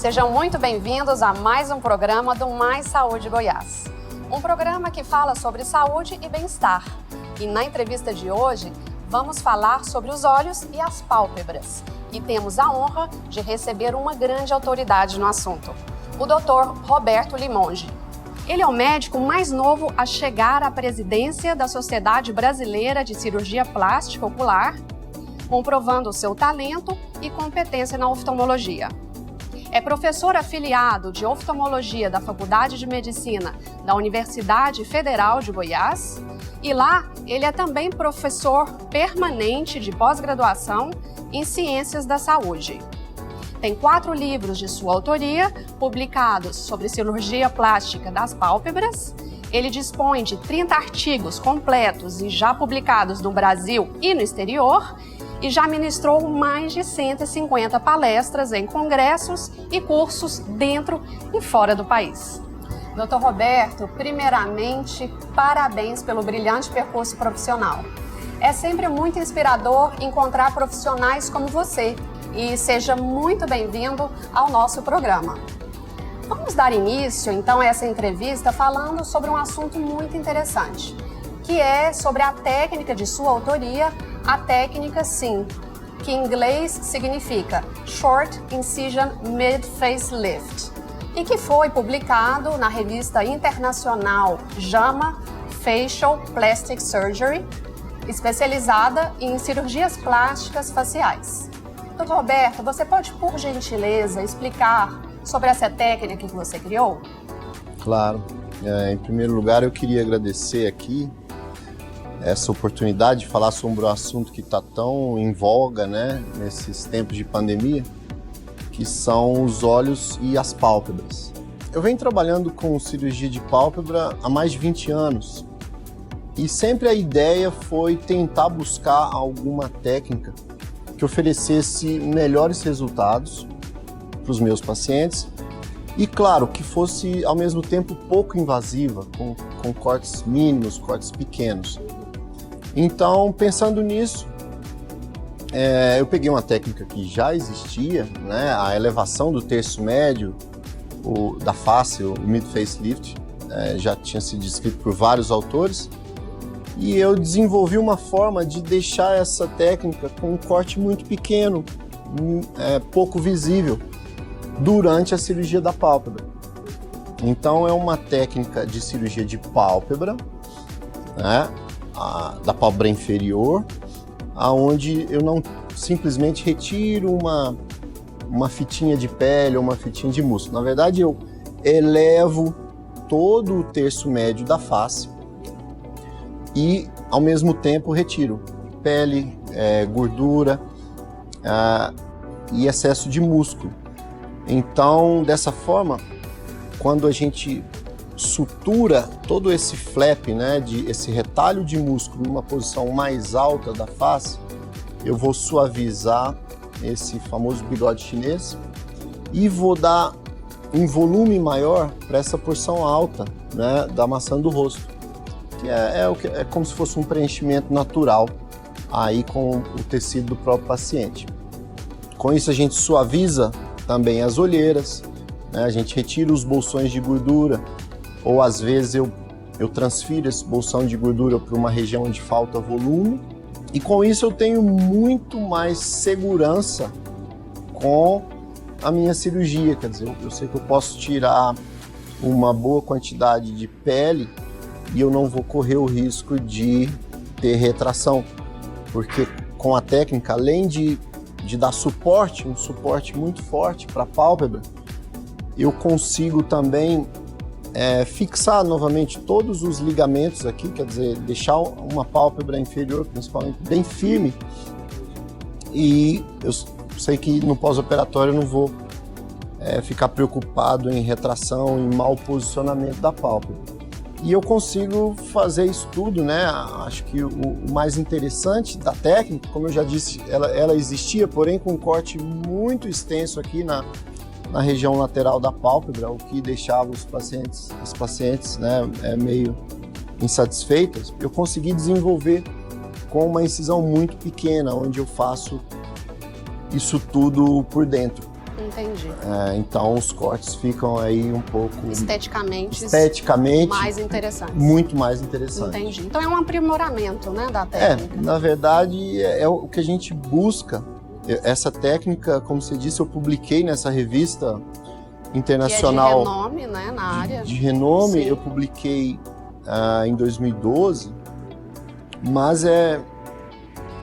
Sejam muito bem-vindos a mais um programa do Mais Saúde Goiás. Um programa que fala sobre saúde e bem-estar. E na entrevista de hoje, vamos falar sobre os olhos e as pálpebras. E temos a honra de receber uma grande autoridade no assunto, o Dr. Roberto Limonge. Ele é o médico mais novo a chegar à presidência da Sociedade Brasileira de Cirurgia Plástica Ocular, comprovando o seu talento e competência na oftalmologia. É professor afiliado de oftalmologia da Faculdade de Medicina da Universidade Federal de Goiás e lá ele é também professor permanente de pós-graduação em Ciências da Saúde. Tem 4 livros de sua autoria, publicados sobre cirurgia plástica das pálpebras. Ele dispõe de 30 artigos completos e já publicados no Brasil e no exterior, e já ministrou mais de 150 palestras em congressos e cursos dentro e fora do país. Dr. Roberto, primeiramente, parabéns pelo brilhante percurso profissional. É sempre muito inspirador encontrar profissionais como você e seja muito bem-vindo ao nosso programa. Vamos dar início, então, a essa entrevista falando sobre um assunto muito interessante, que é sobre a técnica de sua autoria, a técnica SIM, que em inglês significa Short Incision Mid-Facelift, e que foi publicado na revista internacional JAMA Facial Plastic Surgery, especializada em cirurgias plásticas faciais. Dr. Roberto, você pode, por gentileza, explicar sobre essa técnica que você criou? Claro. Em primeiro lugar, eu queria agradecer aqui essa oportunidade de falar sobre um assunto que está tão em voga, né, nesses tempos de pandemia, que são os olhos e as pálpebras. Eu venho trabalhando com cirurgia de pálpebra há mais de 20 anos e sempre a ideia foi tentar buscar alguma técnica que oferecesse melhores resultados para os meus pacientes e, claro, que fosse ao mesmo tempo pouco invasiva, com cortes mínimos, cortes pequenos. Então, pensando nisso, eu peguei uma técnica que já existia, né, a elevação do terço médio da face, o mid-facelift, já tinha sido descrito por vários autores, e eu desenvolvi uma forma de deixar essa técnica com um corte muito pequeno, pouco visível, durante a cirurgia da pálpebra. Então, é uma técnica de cirurgia de pálpebra, né, da pálpebra inferior, aonde eu não simplesmente retiro uma fitinha de pele ou uma fitinha de músculo. Na verdade, eu elevo todo o terço médio da face e, ao mesmo tempo, retiro pele, gordura e excesso de músculo. Então, dessa forma, quando a gente sutura todo esse flap, né, esse retalho de músculo numa posição mais alta da face, eu vou suavizar esse famoso bigode chinês e vou dar um volume maior para essa porção alta, né, da maçã do rosto, que é como se fosse um preenchimento natural aí com o tecido do próprio paciente. Com isso a gente suaviza também as olheiras, né, a gente retira os bolsões de gordura, ou às vezes eu transfiro esse bolsão de gordura para uma região onde falta volume, e com isso eu tenho muito mais segurança com a minha cirurgia. Quer dizer, eu sei que eu posso tirar uma boa quantidade de pele e eu não vou correr o risco de ter retração, porque com a técnica, além de dar suporte, um suporte muito forte para a pálpebra, eu consigo também fixar novamente todos os ligamentos aqui, quer dizer, deixar uma pálpebra inferior, principalmente, bem firme. E eu sei que no pós-operatório eu não vou ficar preocupado em retração, em mau posicionamento da pálpebra. E eu consigo fazer isso tudo, né? Acho que o mais interessante da técnica, como eu já disse, ela existia, porém com um corte muito extenso aqui na região lateral da pálpebra, o que deixava os pacientes, né, meio insatisfeitos. Eu consegui desenvolver com uma incisão muito pequena, onde eu faço isso tudo por dentro. Entendi. Então os cortes ficam aí um pouco... Esteticamente mais interessantes. Muito mais interessantes. Entendi. Então é um aprimoramento, né, da técnica. Na verdade, é o que a gente busca. Essa técnica, como você disse, eu publiquei nessa revista internacional. E é de renome, né, na área. De renome, Sim. eu publiquei em 2012, mas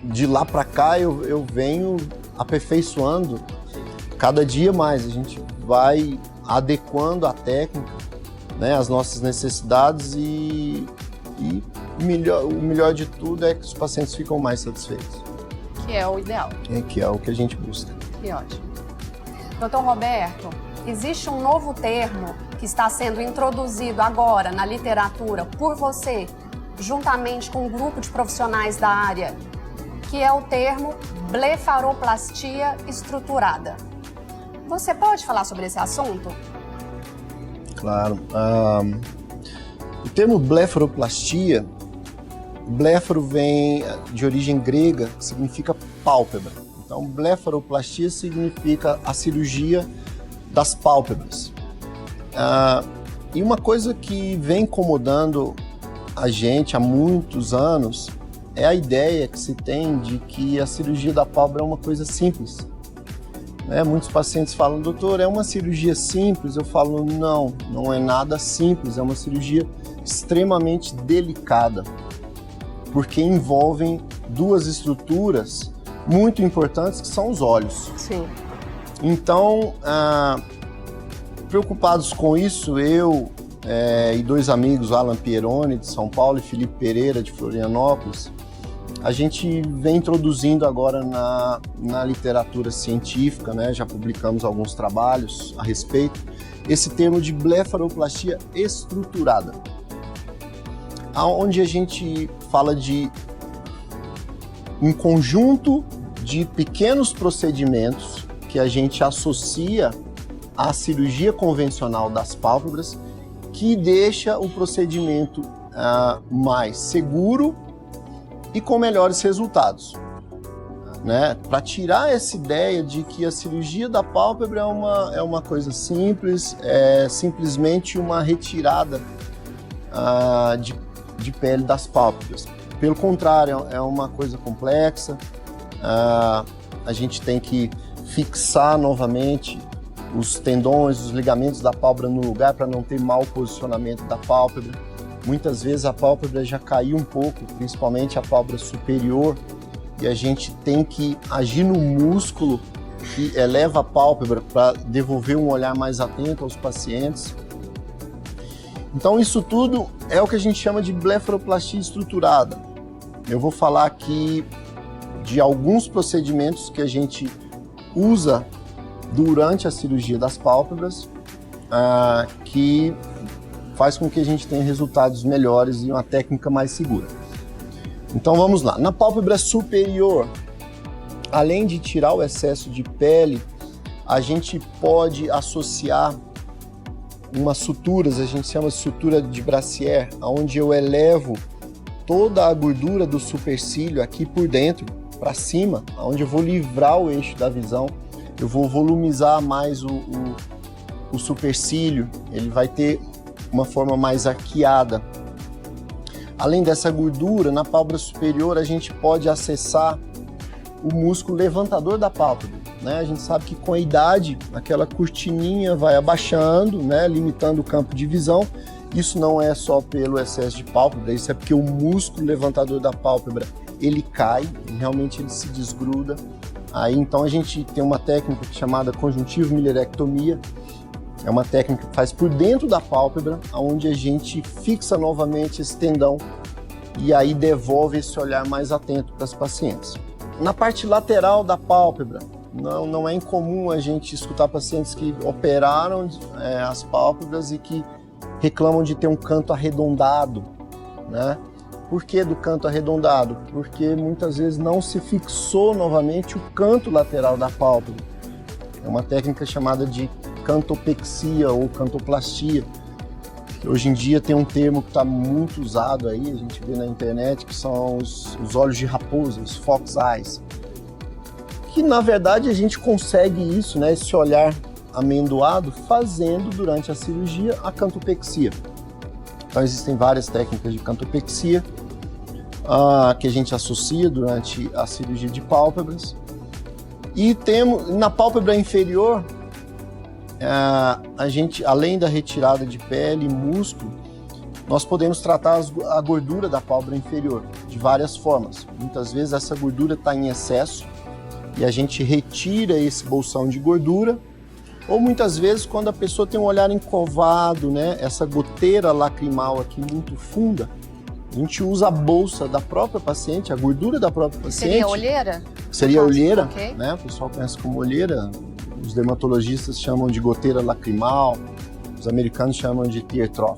de lá para cá eu venho aperfeiçoando cada dia mais. A gente vai adequando a técnica, né, às nossas necessidades e o melhor de tudo é que os pacientes ficam mais satisfeitos. Que é o ideal. Que é o que a gente busca. Que ótimo. Doutor Roberto, existe um novo termo que está sendo introduzido agora na literatura por você, juntamente com um grupo de profissionais da área, que é o termo blefaroplastia estruturada. Você pode falar sobre esse assunto? Claro. O termo blefaroplastia, bléfaro vem de origem grega, que significa pálpebra. Então, blefaroplastia significa a cirurgia das pálpebras. E uma coisa que vem incomodando a gente há muitos anos é a ideia que se tem de que a cirurgia da pálpebra é uma coisa simples. Muitos pacientes falam, doutor, é uma cirurgia simples? Eu falo, não é nada simples, é uma cirurgia extremamente delicada, porque envolvem duas estruturas muito importantes, que são os olhos. Sim. Então, preocupados com isso, eu e dois amigos, Alan Pieroni, de São Paulo, e Felipe Pereira, de Florianópolis, a gente vem introduzindo agora na literatura científica, né? Já publicamos alguns trabalhos a respeito, esse termo de blefaroplastia estruturada, onde a gente fala de um conjunto de pequenos procedimentos que a gente associa à cirurgia convencional das pálpebras, que deixa o procedimento mais seguro e com melhores resultados, né? Para tirar essa ideia de que a cirurgia da pálpebra é uma coisa simples, é simplesmente uma retirada de pele das pálpebras. Pelo contrário, é uma coisa complexa. A gente tem que fixar novamente os tendões, os ligamentos da pálpebra no lugar para não ter mau posicionamento da pálpebra. Muitas vezes a pálpebra já caiu um pouco, principalmente a pálpebra superior, e a gente tem que agir no músculo que eleva a pálpebra para devolver um olhar mais atento aos pacientes. Então isso tudo é o que a gente chama de blefaroplastia estruturada. Eu vou falar aqui de alguns procedimentos que a gente usa durante a cirurgia das pálpebras, que faz com que a gente tenha resultados melhores e uma técnica mais segura. Então vamos lá. Na pálpebra superior, além de tirar o excesso de pele, a gente pode associar umas suturas, a gente chama de sutura de Brassier, onde eu elevo toda a gordura do supercílio aqui por dentro, para cima, onde eu vou livrar o eixo da visão, eu vou volumizar mais o supercílio, ele vai ter uma forma mais arqueada. Além dessa gordura, na pálpebra superior a gente pode acessar o músculo levantador da pálpebra, né? A gente sabe que com a idade aquela cortininha vai abaixando, né? Limitando o campo de visão. Isso não é só pelo excesso de pálpebra, isso é porque o músculo levantador da pálpebra ele cai, realmente ele se desgruda. Aí então a gente tem uma técnica chamada conjuntivo-milirectomia. É uma técnica que faz por dentro da pálpebra, onde a gente fixa novamente esse tendão e aí devolve esse olhar mais atento para as pacientes. Na parte lateral da pálpebra, não é incomum a gente escutar pacientes que operaram as pálpebras e que reclamam de ter um canto arredondado, né? Por que do canto arredondado? Porque muitas vezes não se fixou novamente o canto lateral da pálpebra. É uma técnica chamada de cantopexia ou cantoplastia, que hoje em dia tem um termo que está muito usado aí, a gente vê na internet, que são os olhos de raposa, os fox eyes, que na verdade a gente consegue isso, né, esse olhar amendoado, fazendo durante a cirurgia a cantopexia. Então existem várias técnicas de cantopexia que a gente associa durante a cirurgia de pálpebras. E temos na pálpebra inferior, a gente, além da retirada de pele e músculo, nós podemos tratar a gordura da pálpebra inferior de várias formas. Muitas vezes essa gordura está em excesso e a gente retira esse bolsão de gordura, ou muitas vezes quando a pessoa tem um olhar encovado, né, essa goteira lacrimal aqui muito funda, a gente usa a bolsa da própria paciente, a gordura da própria paciente. Seria olheira? Seria olheira, okay, né? O pessoal conhece como olheira, os dermatologistas chamam de goteira lacrimal, os americanos chamam de tear trough.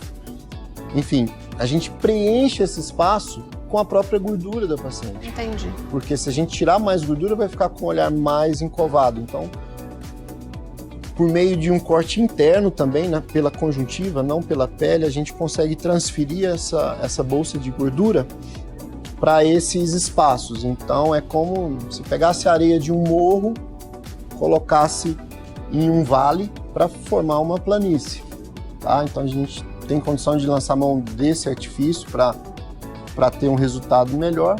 Enfim, a gente preenche esse espaço com a própria gordura da paciente. Entendi. Porque se a gente tirar mais gordura, vai ficar com o olhar mais encovado. Então, por meio de um corte interno também, né, pela conjuntiva, não pela pele, a gente consegue transferir essa bolsa de gordura para esses espaços. Então, é como se pegasse a areia de um morro, colocasse em um vale para formar uma planície. Tá? Então, a gente tem condição de lançar mão desse artifício para ter um resultado melhor.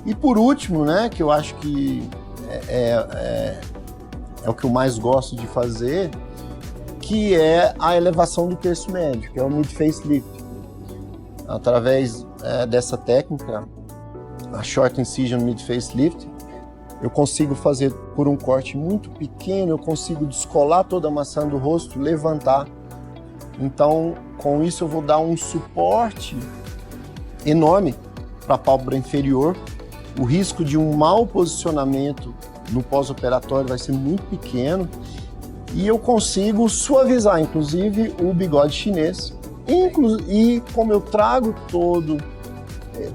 E por último, né, que eu acho que é o que eu mais gosto de fazer, que é a elevação do terço médio, que é o mid-face lift. Através dessa técnica, a Short Incision Mid-Face Lift, eu consigo fazer por um corte muito pequeno, eu consigo descolar toda a maçã do rosto, levantar. Então, com isso eu vou dar um suporte enorme para a pálpebra inferior. O risco de um mau posicionamento no pós-operatório vai ser muito pequeno e eu consigo suavizar, inclusive, o bigode chinês. E como eu trago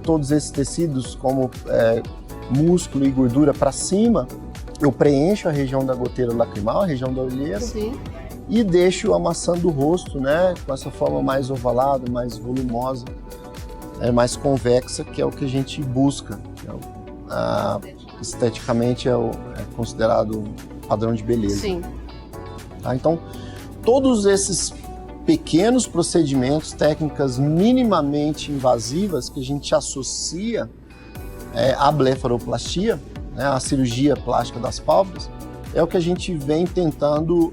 todos esses tecidos, como músculo e gordura para cima, eu preencho a região da goteira lacrimal, a região da olheira. Sim. E deixo a maçã do rosto, né, com essa forma mais ovalada, mais volumosa, mais convexa, que é o que a gente busca. Esteticamente é considerado um padrão de beleza. Sim. Tá? Então, todos esses pequenos procedimentos, técnicas minimamente invasivas que a gente associa à blefaroplastia, né, à cirurgia plástica das pálpebras, é o que a gente vem tentando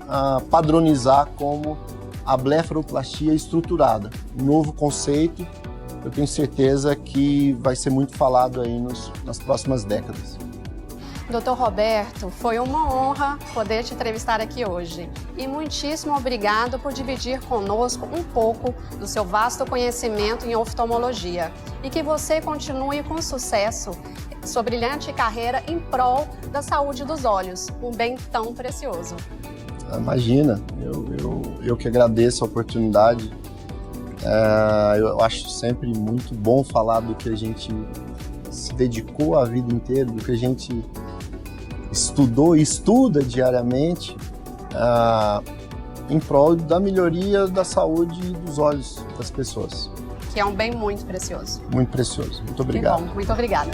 padronizar como a blefaroplastia estruturada. Um novo conceito, eu tenho certeza que vai ser muito falado aí nas próximas décadas. Dr. Roberto, foi uma honra poder te entrevistar aqui hoje. E muitíssimo obrigado por dividir conosco um pouco do seu vasto conhecimento em oftalmologia. E que você continue com sucesso sua brilhante carreira em prol da saúde dos olhos, um bem tão precioso. Imagina, eu que agradeço a oportunidade. Eu acho sempre muito bom falar do que a gente se dedicou a vida inteira, do que a gente estudou e estuda diariamente em prol da melhoria da saúde dos olhos das pessoas. Que é um bem muito precioso. Muito precioso. Muito obrigado. Que bom, muito obrigada.